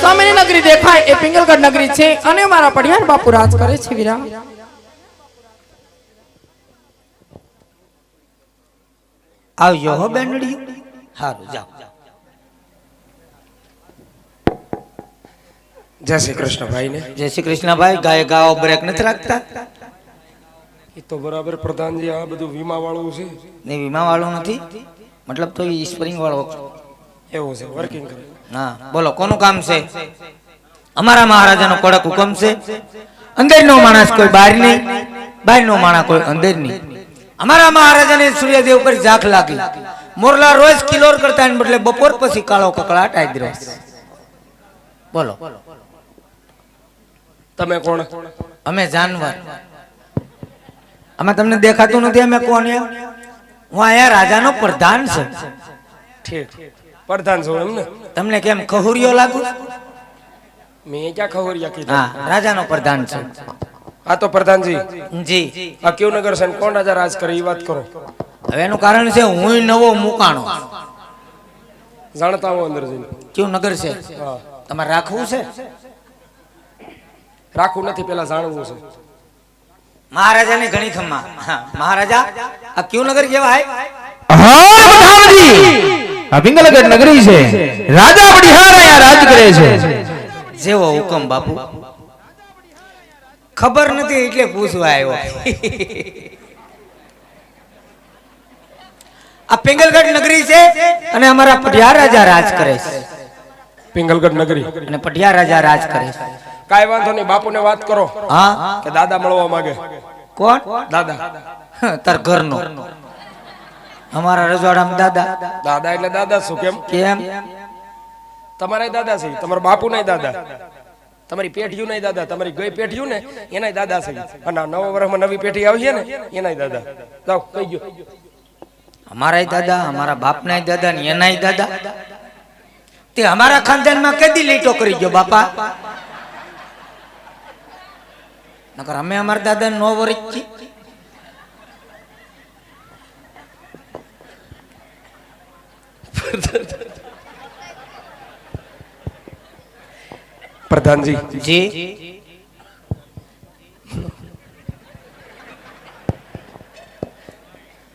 સામેની નગરી દેખાય એ પિંગલગઢ નગરી છે અને મારા પડિયાર બાપુ રાજ કરે છે વીરા. આવજો હો બેનડી. હારું જાઓ. જય શ્રી કૃષ્ણ ભાઈ ને. જય શ્રી કૃષ્ણ ભાઈ. ગાય ગાઓ બ્રેક નથી રાખતા? એ તો બરાબર પ્રધાનજી, આ બધું વીમા વાળું છે. નહીં વીમા વાળું નથી, મતલબ તો ઈ સ્પ્રિંગ વાળો એવું છે, વર્કિંગ કરે. હા બોલો કોનું કામ છે? અમારા મહારાજાનો કડક હુકમ છે, અંદરનો માણસ કોઈ બહાર નહીં, બહારનો માણસ કોઈ અંદર નહીં. અમારા મહારાજાને સૂર્યદેવ પર ઝાંખ લાગી, મોરલા રોજ કિલોર કરતા ને બદલે બપોર પછી કાળો કકળાટ આવી રહ્યો. બોલો તમે કોણ? અમે જાનવર. અમે તમને દેખાતું નથી અમે કોણ? હું અહીંયા રાજાનો પ્રધાન છું. ઠીક, પ્રધાન છો એમ ને? તમને કેમ ખહુરિયો લાગુ? મેં ક્યાં ખબરિયા કીધું? હા રાજાનો પ્રધાન છું. આ તો પ્રધાનજી જી આ કેવું નગર છે ને કોણ રાજા રાજ કરે એ વાત કરો. હવે એનું કારણ છે હું નવો મુકાણો. જાણતા હો અંદર જઈને. કેવું નગર છે હા, તમારે રાખવું છે? રાખવું નથી, પેલા જાણવું છે. મહારાજાને ઘણી ખમ્મા. હા, મહારાજા આ કેવું નગર કહેવાય? આ પિંગલગઢ નગરી છે. રાજા બડિહાર અહીંયા રાજ કરે છે. જેવો હુકમ બાપુ. ખબર નથી એટલે પૂછવા આવ્યો. આ પિંગલગઢ નગરી છે અને અમારા પટિયાર રાજા રાજ કરે છે. પિંગલગઢ નગરી અને પટિયાર રાજા રાજ કરે છે. કાઈ વાંધો નહીં, બાપુને વાત કરો. હા કે દાદા મળવા માંગે. કોણ? દાદા. તાર ઘરનો. અમારા રજવાડામાં દાદા. દાદા એટલે દાદા શું? કેમ? કેમ? તમારા દાદા છે, તમારા બાપુ નહીં દાદા, તમારી પેઢીયું નહીં દાદા, તમારી ગઈ પેઢીયું ને એના દાદા છે. અને નવા વર્ષમાં નવી પેઢી આવી છે ને એના દાદા. જાઓ કહી ગયો. અમારાય દાદા, અમારા બાપનાય દાદા ને એનાય દાદા. તે અમારા ખાનદાનમાં કેદી લીટો કરી ગયો બાપા? નકર અમે અમારા દાદા નો વરચી. પ્રધાનજી જી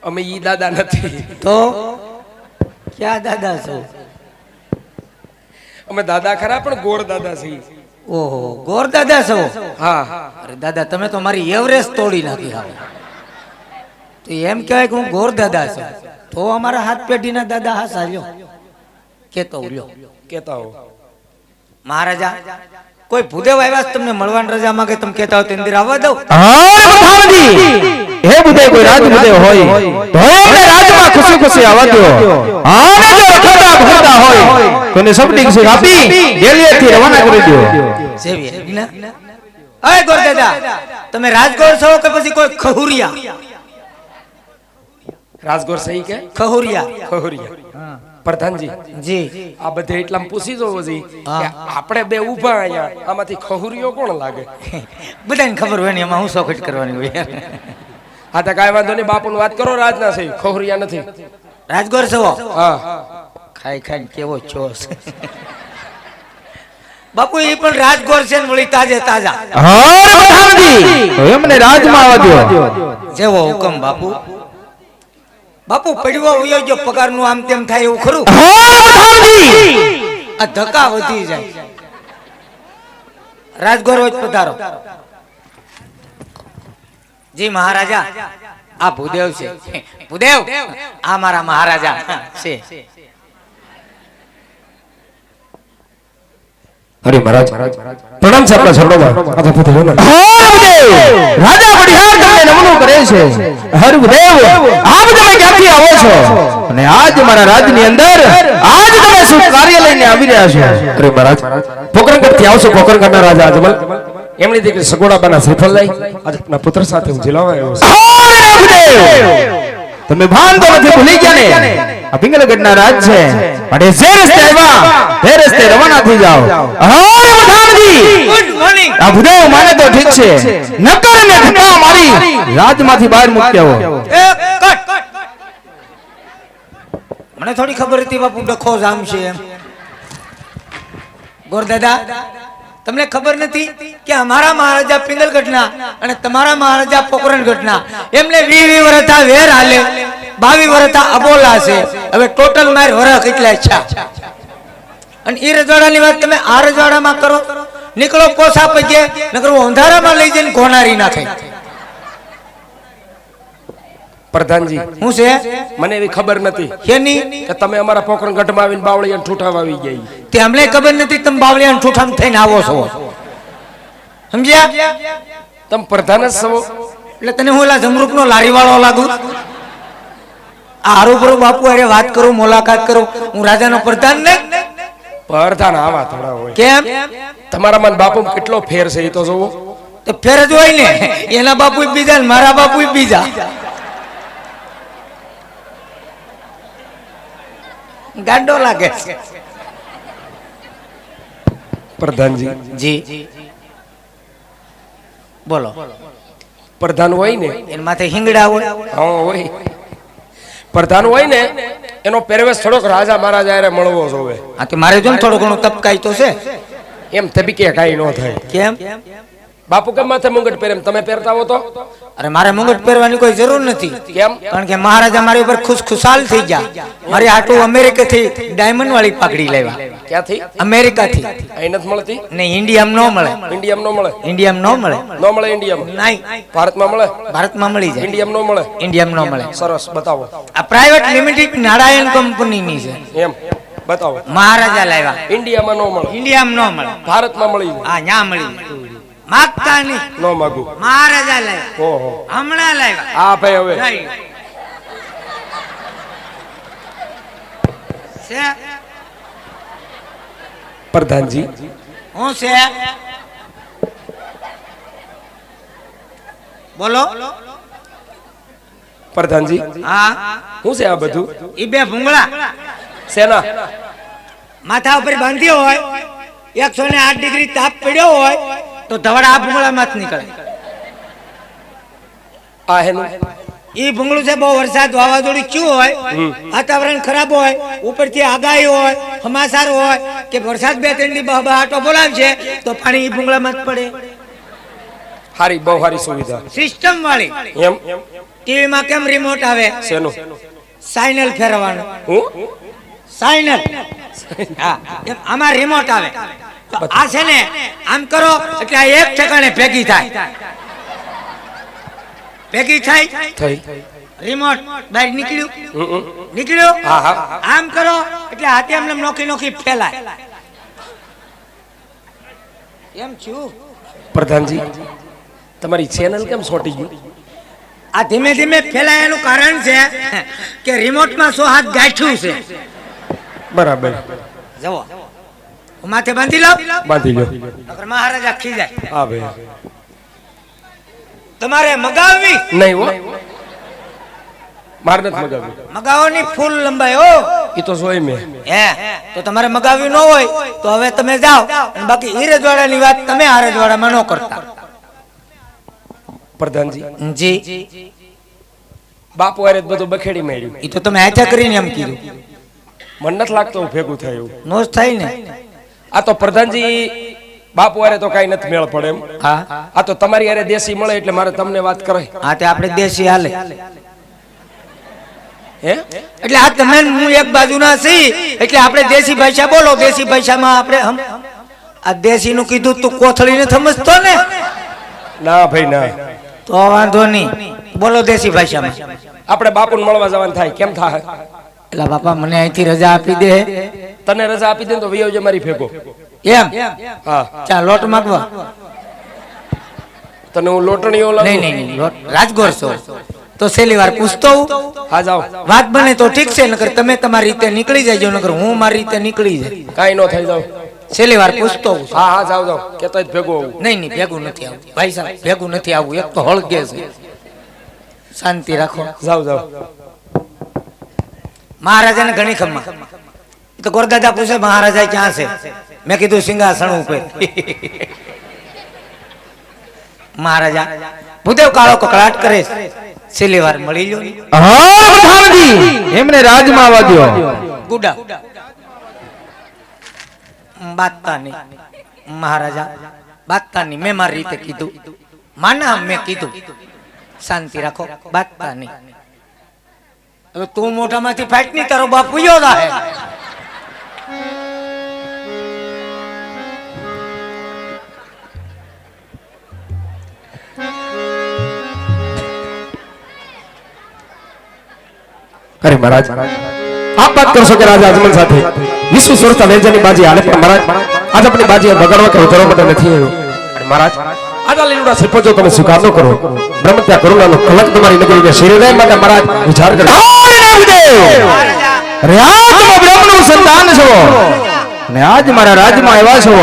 અમે ઈ દાદા નથી. તો ક્યાં દાદા છો? અમે દાદા ખરા પણ ગોળ દાદા છીએ. ઓહો ગોર દાદા છો? હા. અરે દાદા તમે તો મારી એવરેસ્ટ તોડી નાખી. હવે તો એમ કહેવાય કે હું ગોર દાદા છું તો અમારા હાથ પેઢીના દાદા હા સાલ્યો કેતો લ્યો. કેતા હો મહારાજા કોઈ ભૂદેવ આવ્યા છે તમને મળવાની રજા માંગે, તમે કહેતા હો તેની આવવા દઉં? હે બુધે કોઈ રાજ બુધે હોય તો એમને રાજમાં ખુશી ખુશી આવવા દો. આને જો રખડતા ભરતા હોય કોને સબડી ખુશી આપી ગેલીએથી રવાના કરી દો. જેવી આજ્ઞા. અય ગોર દાદા તમે રાજગોર છો કે પછી કોઈ ખહુરિયા? રાજગોર સહી કે ખહુરિયા? ખોહરિયા. પ્રધાનજી જી આ બધે એટલામાં પૂછી જોવો છે કે આપણે બે ઊભા અહીંયા આમાંથી ખહુરિયો કોણ લાગે? બધાને ખબર હોય ને એમાં હું સોખટ કરવાની હોય. હા તો કાંઈ વાંધો નહીં, બાપુની વાત કરો. રાજના છે, ખોહરિયા નથી. રાજગોર છો? હા. ખાઈ ખાઈને કેવો છો બાપુ? એ પણ રાજગોર છે ને વળી તાજે તાજા. હા પ્રધાનજી તો એમને રાજમાં આવવા દો. જેવો હુકમ બાપુ. બાપુ પડવો વયો જો પગારનું આમ તેમ થાય એવું ખરું? હા પ્રધાનજી આ ધક્કા વધી જાય. રાજગોર જ પધારો. જી મહારાજા આ ભૂદેવ છે. ભૂદેવ આ મારા મહારાજા છે. અરે મહારાજ પ્રણામ છે આપણા શરણોમાં. રાજા બુધેવ રાજા બડિહાર તમને નમનું કરે છે. હર બુધેવ આપ તમે ક્યાંથી આવો છો અને આજ મારા રાજની અંદર આજ તમે શું કાર્ય લઈને આવી રહ્યા છો? અરે મહારાજ પોકરણગઢ થી આવશો. પોકરણગઢના રાજા અજમલ એમની દીકરી સગોડાબાના શ્રીફળ લઈ આજના પુત્ર સાથે હું જીલાવા આવ્યો છું. તમે ભાન તો નથી ભૂલી ગયા ને? આ પિંગલગઢના રાજ છે અને જે રસ્તે આવ્યા તે રસ્તે રવાના થઈ જાઓ. હર પ્રધાનજી ગુડ મોર્નિંગ. આ ભૂદેવ માને તો ઠીક છે, નકર ને ધક્કા મારી રાજમાંથી બહાર મૂકી આવો. મને થોડી ખબર હતી બાપુ ડખો જામ છે એમ. ગોરદાદા તમને ખબર નથી કે અમારા મહારાજા પિંગલગઢના અને તમારા મહારાજા પોકરણગઢના એમને 20 વર્ષા વેર હાલે 22 વર્ષા અબોલા છે હવે ટોટલ માર વરખ કેટલા છે અને ઈ રજવાડાની વાત તમે આ રજવાડામાં કરો નીકળો કોસા પગે નકર અંધારામાં લઈ જઈને કોનારી નાખે પ્રધાનજી હું છે મને એવી ખબર નથી કેની કે તમે અમારા પોકરણ ગઢમાં આવીને બાવળી અને ઠૂઠા વાવી ગઈ. તે અમને ખબર નથી તમે બાવળિયા અને ઠૂઠામ થઈને આવો છો સમજ્યા તમે પ્રધાન જ છો એટલે તને હું ઓલા જમરૂકનો લારી વાળો લાગુ આ હારું બાપુ અરે વાત કરું મુલાકાત કરું હું રાજાનો પ્રધાન ને પ્રધાન આવા થોડા હોય કેમ તમારા મન બાપુ કેટલો ફેર છે એ તો જોવો તો ફેર જ હોય ને એના બાપુ બીજા ને મારા બાપુ બીજા ગાંડો લાગે છે પ્રધાનજી જી બોલો પ્રધાન હોય ને એના માથે હિંગડા હોય હા હોય પ્રધાન હોય ને એનો પહેરવેશ થોડોક રાજા મહારાજા હારે મળવો જોવે. આ તો મારે જો ને થોડું ઘણું તપકાઈ તો છે એમ તબીકે કાઈ ન થાય. કેમ બાપુ કેમ માથે મુંગટ પહેરે એમ તમે પહેરતા હો તો અરે મારે મુંગટ પહેરવાની કોઈ જરૂર નથી કેમ કારણ કે મહારાજા મારી ઉપર ખુશાલ થઈ ગયા મારી આટલું અમેરિકાથી ડાયમંડ વાળી પાઘડી લેવા ક્યાંથી અમેરિકાથી અહીં નથી મળતી ને ઇન્ડિયામાં ન મળે ઇન્ડિયામાં ન મળે ઇન્ડિયામાં ન મળે ન મળે ઇન્ડિયામાં નહીં ભારતમાં મળે ભારતમાં મળી જાય ઇન્ડિયામાં ન મળે ઇન્ડિયામાં ન મળે સરસ બતાવો આ પ્રાઇવેટ લિમિટેડ નારાયણ કંપનીની છે એમ બતાવો મહારાજા લાવ્યા ઇન્ડિયામાં ન મળે ઇન્ડિયામાં ન મળે ભારતમાં મળી જાય હા ન્યા મળી જાય માગતા નહીં ન માગું મહારાજા લાવ્યા ઓહો હમણાં લાવ્યા હા ભાઈ હવે નહીં. છે પ્રધાનજી હું છે બોલો પ્રધાનજી હા શું છે આ બધું ઈ બે ભૂંગળા સેના માથા ઉપર બાંધ્યો હોય 108 ડિગ્રી તાપ પડ્યો હોય તો ધવડા આ ભૂંગળામાં જ નીકળે આ હેનું ઈ ભૂંગળું છે બહુ વરસાદ વાવાઝોડું થયું હોય વાતાવરણ ખરાબ હોય ઉપરથી આગાહી હોય સમાચાર હોય કે વરસાદ 2-3 દી બહાટો બોલાવશે તો પાણી ઈ ભૂંગળામાં જ પડે હારી બહુ હારી સુવિધા સિસ્ટમ વાળી એમ ટીવી માં કેમ રિમોટ આવે શેનું સાઇનલ ફેરવવાનું હું સાઇનલ હા એમ આમાં રિમોટ આવે તો આ છે ને આમ કરો એટલે આ એક ઠેકાણે ભેગી થાય થઈ રિમોટ બહાર નીકળ્યું હા હા આમ કરો એટલે હાથે આમ નોખી નોખી ફેલાય એમ છું પ્રધાનજી તમારી ચેનલ કેમ સોટી ગઈ આ ધીમે ધીમે ફેલાય એનું કારણ છે કે રિમોટ માં 100 હાથ ગાંઠ્યું છે બરાબર જવો હું માથે બાંધી લઉં બાંધી લો નકર મહારાજા ખીજાય હા ભાઈ તમારે મગાવવી નહીં હો માર નથી મગાવી મગાવવાની ફૂલ લંબાઈ હો એ તો જોઈ મેં હે તો તમારે મગાવવી ન હોય તો હવે તમે જાઓ અને બાકી ઈ રજવાડાની વાત તમે આ રજવાડામાં ન કરતા પ્રધાનજી જી બાપુ હારે બધું બખેડી મેળ્યું ઈ તો તમે હાથે કરીને એમ કીધું મને નથી લાગતું હું ભેગું થાય એવું નો જ થાય ને આ તો પ્રધાનજી બાપુ હારે તો કઈ નથી મેળ પડે એમ હા આ તો તમારી હારે દેશી મળે એટલે મારે તમને વાત કરાય હા તે આપણે દેશી હાલે હે એટલે આ તમે ને હું એક બાજુના છી એટલે આપણે દેશી ભાષા બોલો દેશી ભાષામાં આપણે આ દેશી નું કીધું તું કોથળીને સમજતો ને ના ભાઈ ના તો વાંધો નહીં બોલો દેશી ભાષામાં આપણે બાપુને મળવા જવાનું થાય કેમ થાય એટલે બાપા મને અહીંથી રજા આપી દે તને રજા આપી દે તો વૈયો મારી ભેગો એમ હા ચા લોટ માંગવા તને હું લોટણીઓ લાવું નહીં નહીં લોટ રાજગોર છો તો છેલ્લી વાર પૂછતો હું હા જાઓ વાત બને તો ઠીક છે નકર તમે તમારી રીતે નીકળી જાજો નકર હું મારી રીતે નીકળી જાય કાઈ ન થઈ જાવ છેલ્લી વાર પૂછતો હું હા હા જાઓ જાઓ કેતા જ ભેગો આવું નહીં નહીં ભેગું નથી આવું ભાઈ સાહેબ ભેગું નથી આવું એક તો હળગે છે શાંતિ રાખો જાઓ જાઓ મહારાજાને ઘણી ખમ્મા એ તો ગોરદાદા પૂછે મહારાજા ક્યાં છે મેં કીધું સિંહાસણ ઉપર મહારાજા ભૂદેવ કાળો કકળાટ કરે છે છેલ્લી વાર મળી લ્યો ને. હા પ્રધાનજી એમને રાજમાં વાદ્યો ગુડા બાતતા નહીં મહારાજા, બાતતા નહીં. મેં મારી રીતે કીધું, માના મેં કીધું શાંતિ રાખો, બાતતા નહીં. હવે તું મોઢામાંથી ફાટ નહીં, તારો બાપ ઉયો રહે. અરે મહારાજ આપ વાત કરશો કે રાજા અજમલ સાથે વિશ્વ સુરતા લેજાની બાજી હાલે, પણ મહારાજ આજ આપણી બાજી બગાડવા કે ઉતરવા માટે નથી આવ્યો. અને મહારાજ આજા લીલુડા સિપો જો તમે સ્વીકાર ન કરો, બ્રહ્મત્યા કરુણાનો કલંક તમારી નગરીને શિરોધાય માટે મહારાજ વિચાર કરો. અરે આ તમે બ્રહ્મનું સંતાન છો અને આજ મારા રાજમાં આવ્યા છો,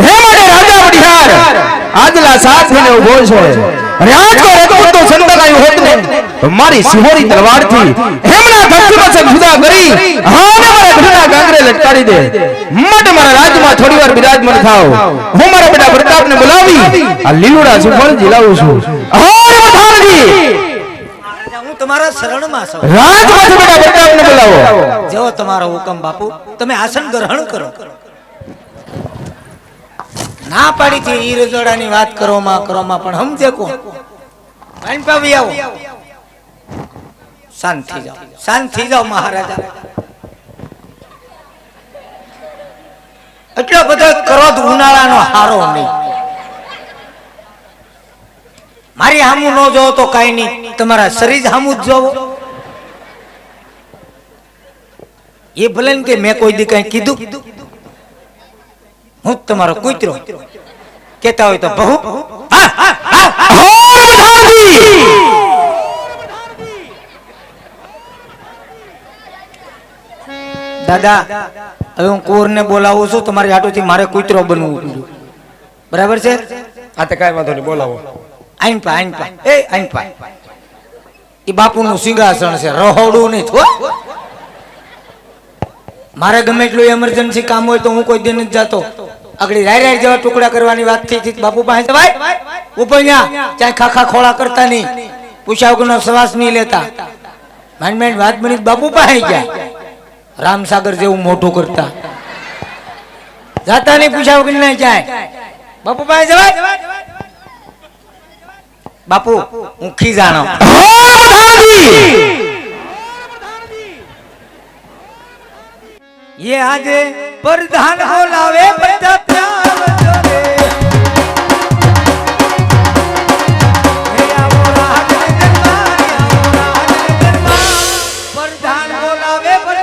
હે માટે રાજા વડિહાર આજલા સાથ થઈને ઉભો છે. અને આજ તો રજપૂતનો સંતાન આવ્યો હોત ને તો મારી સિહોરી તલવારથી હેમના ધરતીમાં જુદા કરી હાને મારા ઘરના ગાંગરે લટકાડી દે. માટે મારા રાજમાં થોડીવાર બિરાજમાન થાઓ. હું મારા બેટા પ્રતાપને બોલાવી આ લીલુડા સુફળ જીલાવું છું. હારે પ્રધાનજી હું તમારા શરણમાં છું. રાજમાંથી બેટા પ્રતાપને બોલાવો. જેવો તમારો હુકમ બાપુ. તમે આસન ગ્રહણ કરો. ના પાડી છે ઈ રજોડાની વાત કરવામાં પણ સમજે કોણ? વાઈન પાવી આવો. શાંત થઈ જાઓ, શાંત થઈ જાઓ મહારાજા. એટલો બધો ક્રોધ ઉનાળાનો હારો નહીં. મારી હામું ન જોવો તો કઈ નહીં, તમારા શરીર હામું જ જોવો. એ ભલે ને કે મેં કોઈ દી કઈ કીધું, હું તમારો કૂતરો કેતા હોય તો બહુ. દાદા હવે હું કોરને બોલાવું છું, તમારી હાટુથી મારે કૂતરો બનવું, બરાબર છે? આ તો કાંઈ વાંધો નહીં, બોલાવો. આઈન પા એ આઈન પા. એ બાપુનું સિંહાસન છે, રહોડું નહીં થો. મારે ગમે એટલું એમરજન્સી કામ હોય તો હું કોઈ દિન નથી જાતો. આગળ રાય જેવા ટુકડા કરવાની વાત થઈ બાપુ પાસે જવાય. ઉપર ચાય ખાખા ખોળા કરતા નહીં, પૂછ્યા વગરનો શ્વાસ નહીં લેતા. માંડ વાત બની બાપુ પાસે ગયા. રામસાગર જેવું મોઢું કરતા જાતા નહીં, પૂછ્યા વગર ના જાય. બાપુ પાસે જવાય. બાપુ હું ખીજાણો. ये आज प्रधान बोलावे बड़ा प्यार जोरे हे आओ राज दरबार प्रधान बोलावे बड़ा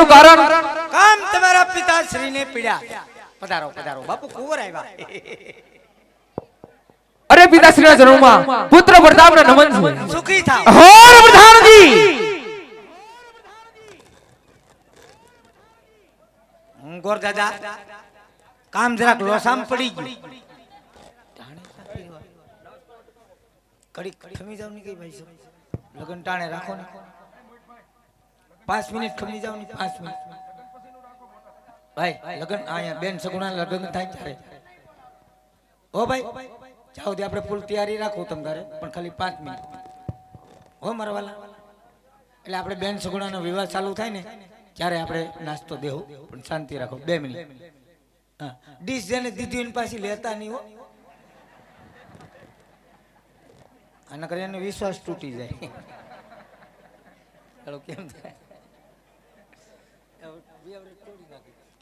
કારણ કામ તમારા પિતાશ્રીને પીડ્યા. પધારો પધારો બાપુ, કુંવર આવ્યા. અરે પિતાશ્રીના જન્મમાં પુત્ર પ્રતાપના નમન છે. સુખી થાઓ. હોર પ્રધાનજી. ગોર દાદા કામ જરાક લોસામ પડી ગયું. કડી ખમી જાવ ની કઈ ભાઈ લગન ટાણે રાખો ને. 5 મિનિટ ખમી જાવ ની 5 મિનિટ ભાઈ. લગન અહીંયા બેન સગુણા લગન થાય ત્યારે ઓ ભાઈ જાઓ દે આપણે ફૂલ તૈયારી રાખો તમ તારે પણ ખાલી 5 મિનિટ હો મારા વાલા એટલે આપણે બેન સગુણાનો વિવાહ ચાલુ થાય ને ત્યારે આપણે નાસ્તો દેવું પણ શાંતિ રાખો 2 મિનિટ હા ડીશ જેને દીધી એની પાછી લેતા નહીં હો આના કરે એનો વિશ્વાસ તૂટી જાય ચાલો કેમ થાય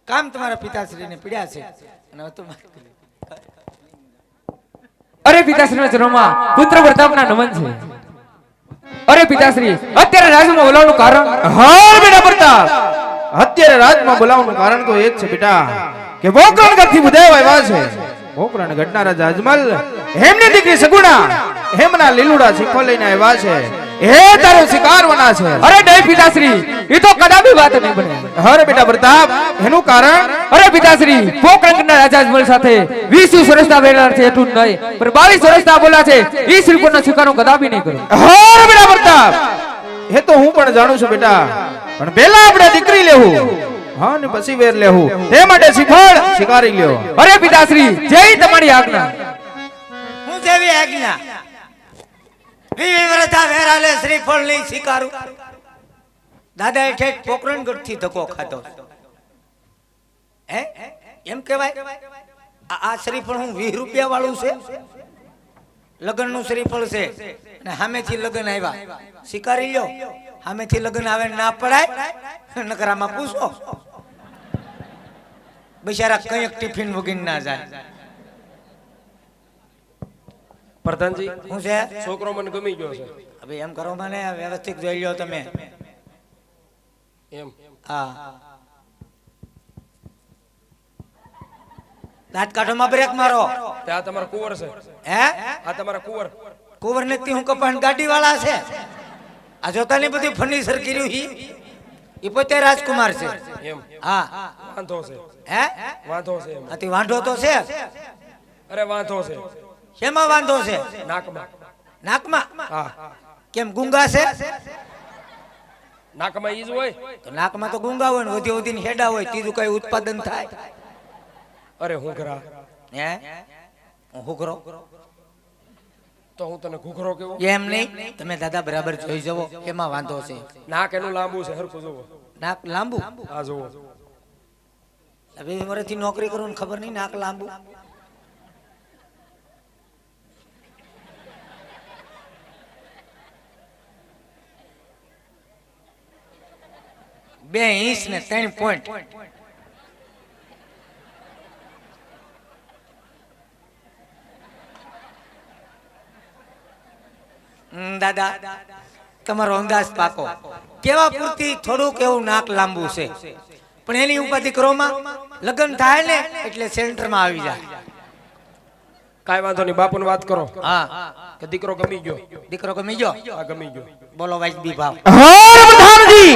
કામ તમારા પિતાશ્રીને પીડ્યા છે અને હવે તો અરે પિતાશ્રીના ચરણોમાં પુત્ર પ્રતાપના નમન છે. અરે પિતાશ્રી અત્યારે રાજમાં બોલાવવાનું કારણ? હા બેટા પ્રતાપ, અત્યારે રાજમાં બોલાવવાનું કારણ તો એ જ છે બેટા કે પોકરણગઢથી બુદેવ આવ્યા છે. પોકરણગઢના રાજા અજમલ હેમની દીકરી સગુણા હેમના લીલુડા શીખો લઈને આવ્યા છે. એ તારો શિકારવાના છે. અરે નહીં પિતાશ્રી, એ તો કદાપી વાત નહીં બને. અરે બેટા પ્રતાપ, એનું કારણ? અરે પિતાશ્રી પોકરણગઢના રાજા અજમલ સાથે 20 વર્ષના વેલા છે એટલું જ નહીં પણ 22 વર્ષના બોલા છે એ શ્રીપુરનો સ્વીકારો કદાપી નહીં કરો. અરે બેટા પ્રતાપ, એ તો હું પણ જાણું છું બેટા, પણ પહેલા આપણે દીકરી લેવું હા ને પછી વેર લેવું, તે માટે શ્રીફળ શિકારી લ્યો. અરે પિતાશ્રી જય તમારી આજ્ઞા. હું જેવી આજ્ઞા વિવરતા વેરાલે શ્રીફળ લઈ શિકારું. દાદા ઠેઠ પોકરણગઢ થી ધક્કો ખાતો હે એમ કહેવાય આ શ્રીફળ હું 20 રૂપિયા વાળું છે, લગન નું શ્રીફળ છે અને સામેથી લગન આવ્યા શિકારી લ્યો. સામેથી લગન આવે ના પડાય નકરામાં પૂછો બિચારા કંઈક ટિફિન વગીને ના જાય. પ્રધાનજી હું છે છોકરો મને ગમી ગયો છે. હવે એમ કરો મને વ્યવસ્થિત જોઈ લ્યો તમે. એમ હા દાંત કાઢો માં બ્રેક મારો. તે આ તમારા કુંવર છે? હે આ તમારા કુંવર? કુંવર નથી, હું કપાણ ગાડી વાળા છે. આ જોતા ની બધી ફર્નિચર કર્યું ઈ પોતે રાજકુમાર છે. એમ હા વાંધો છે? હે વાંધો છે એમ? અતિ વાંઢો તો છે. અરે વાંધો છે. શેમાં વાંધો છે? નાકમાં. નાકમાં? હા. કેમ ગુંગા છે? નાકમાં ઈ જ હોય તો નાકમાં તો ગુંગા હોય ને વધી વધીને હેડા હોય, ત્રીજું કઈ ઉત્પાદન થાય? અરે હું ઘરા હે હુકરો તો હું તને ઘૂઘરો કેવું? એમ નહીં, તમે દાદા બરાબર જોઈ જવો એમાં વાંધો છે. નાક એનું લાંબુ છે, હરખું જોવો. નાક લાંબુ? આ જોવો. હવે વર્ષથી નોકરી કરું ને ખબર નહીં નાક લાંબુ. બે ઇંચ ને 3 પોઈન્ટ. દાદા તમારો અંદાજ પાકો. કેવા પૂરતી થોડુંક એવું નાક લાંબુ છે પણ એની ઉપાધિ કરોમાં લગ્ન થાય ને એટલે સેન્ટરમાં આવી જાય. કાઈ વાંધો નહીં, બાપુને વાત કરો. હા કે દીકરો ગમી ગયો? દીકરો ગમી ગયો? આ ગમી ગયો. બોલો વાજબી ભાવ. હા પ્રધાનજી.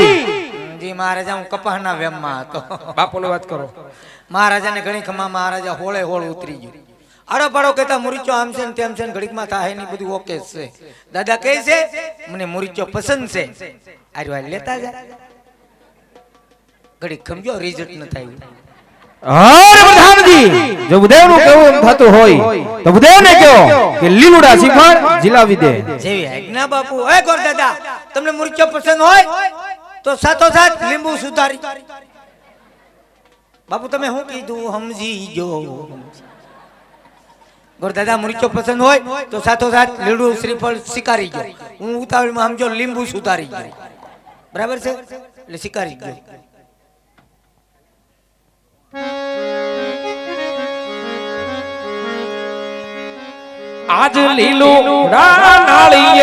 જી મહારાજા હું કપાહના વેમમાં હતો. બાપુને વાત કરો. મહારાજાને ઘણી ખમા મહારાજા હોળે હોળ ઉતરી ગયું. આડો પાડો કહેતા મુરીચો આમ છે ને તેમ છે ને ઘડીકમાં થાય ને બધું ઓકે છે. દાદા કહે છે મને મુરીચો પસંદ છે, આર્યો લેતા જા. ઘડીક ખમજો રિઝલ્ટ ન થાય. અરે પ્રધાનજી, જો બુદેવનું કેવું એમ થતું હોય તો બુદેવને કહો કે લીલુડા શ્રીફળ જીલાવી દે. જેવી આજ્ઞા બાપુ. એ ગોર દાદા તમને મુરીચો પસંદ હોય તો સાથોસાથ લીંબુ સુધારી. બાપુ તમે શું કીધું સમજી જો. ગોર દાદા મુરીચો પસંદ હોય તો સાથોસાથ લીલું શ્રીફળ શિકારી ગયો. હું ઉતાવળમાં સમજો લીંબુ સુધારી ગયો. બરાબર છે એટલે શિકારી ગયો. આજ લીલું નાળિયેર